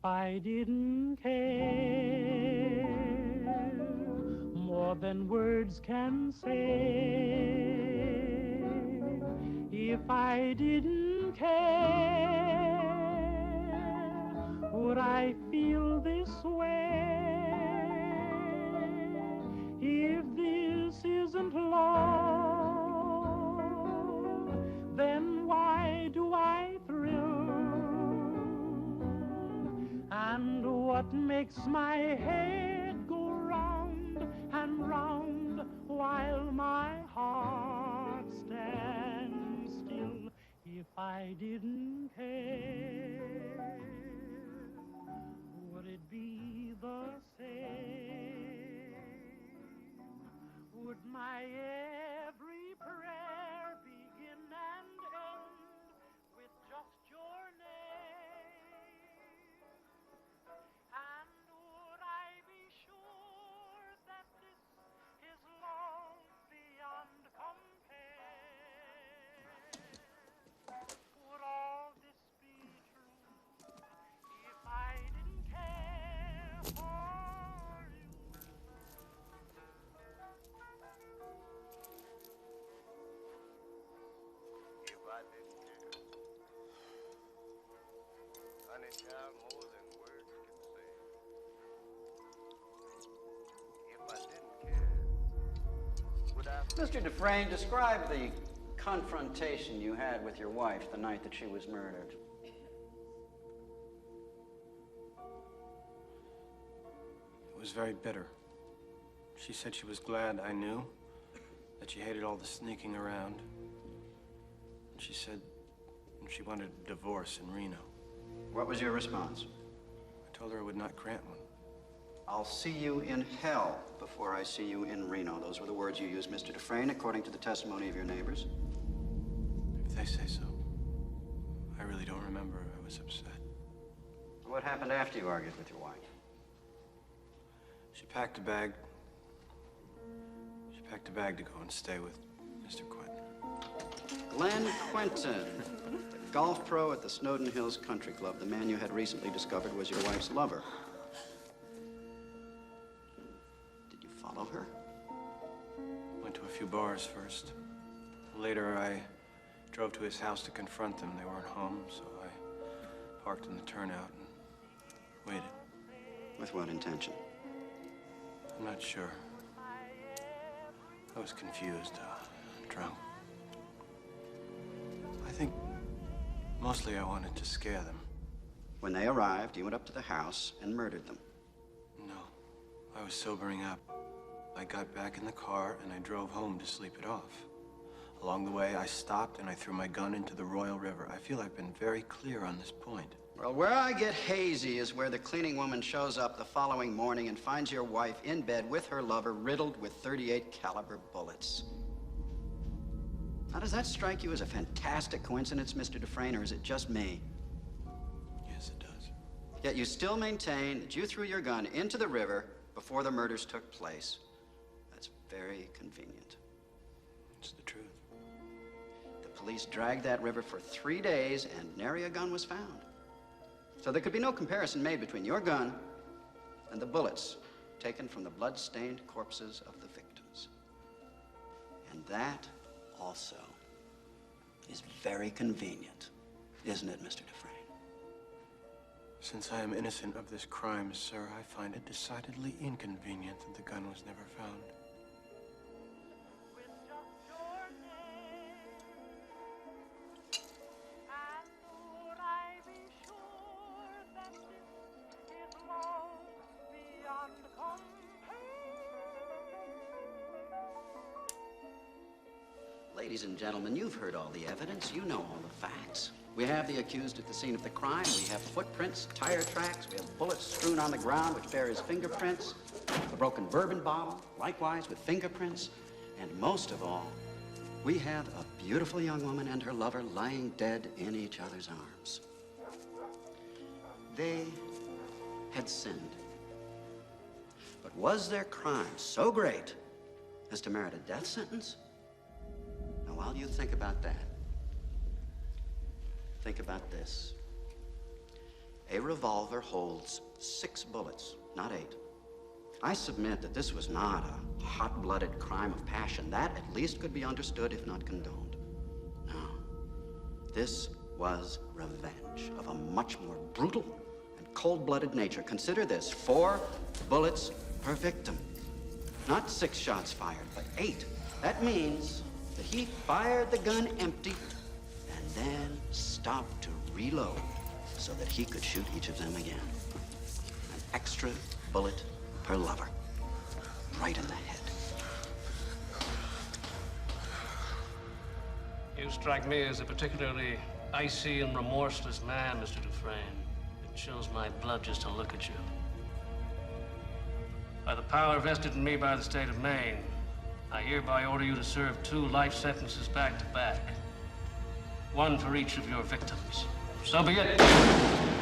I didn't care more than words can say, if I didn't care, would I feel this way? If this isn't love, then why do I thrill? And what makes my head go round and round while my heart stands still? If I didn't care, would it be the same? Would my every prayer begin and end with just your name? And would I be sure that this is love beyond compare? Would all this be true if I didn't care for you? If I didn't care, honey child, more than words can say. If I didn't care, would I... Mr. Dufresne, describe the confrontation you had with your wife the night that she was murdered. It was very bitter. She said she was glad I knew, that she hated all the sneaking around. And she said she wanted a divorce in Reno. What was your response? I told her I would not grant one. I'll see you in hell before I see you in Reno. Those were the words you used, Mr. Dufresne, according to the testimony of your neighbors. If they say so. I really don't remember. I was upset. What happened after you argued with your wife? She packed a bag. She packed a bag to go and stay with Mr. Quentin. Glenn Quentin, the golf pro at the Snowden Hills Country Club. The man you had recently discovered was your wife's lover. Did you follow her? Went to a few bars first. Later, I drove to his house to confront them. They weren't home, so I parked in the turnout and waited. With what intention? I'm not sure. I was confused, drunk. I think mostly I wanted to scare them. When they arrived, you went up to the house and murdered them. No, I was sobering up. I got back in the car and I drove home to sleep it off. Along the way, I stopped and I threw my gun into the Royal River. I feel I've been very clear on this point. Well, where I get hazy is where the cleaning woman shows up the following morning and finds your wife in bed with her lover riddled with .38 caliber bullets. Now, does that strike you as a fantastic coincidence, Mr. Dufresne, or is it just me? Yes, it does. Yet you still maintain that you threw your gun into the river before the murders took place. That's very convenient. It's the truth. The police dragged that river for 3 days and nary a gun was found. So there could be no comparison made between your gun and the bullets taken from the blood-stained corpses of the victims. And that also is very convenient, isn't it, Mr. Dufresne? Since I am innocent of this crime, sir, I find it decidedly inconvenient that the gun was never found. Ladies and gentlemen, you've heard all the evidence. You know all the facts. We have the accused at the scene of the crime. We have footprints, tire tracks. We have bullets strewn on the ground which bear his fingerprints. A broken bourbon bottle, likewise with fingerprints. And most of all, we have a beautiful young woman and her lover lying dead in each other's arms. They had sinned. But was their crime so great as to merit a death sentence? Now, while you think about that, think about this. A revolver holds 6 bullets, not 8. I submit that this was not a hot-blooded crime of passion. That at least could be understood, if not condoned. No. This was revenge of a much more brutal and cold-blooded nature. Consider this, 4 bullets per victim. Not 6 shots fired, but 8. That means that he fired the gun empty and then stopped to reload so that he could shoot each of them again. An extra bullet per lover. Right in the head. You strike me as a particularly icy and remorseless man, Mr. Dufresne. It chills my blood just to look at you. By the power vested in me by the state of Maine, I hereby order you to serve 2 life sentences back to back. 1 for each of your victims. So be it.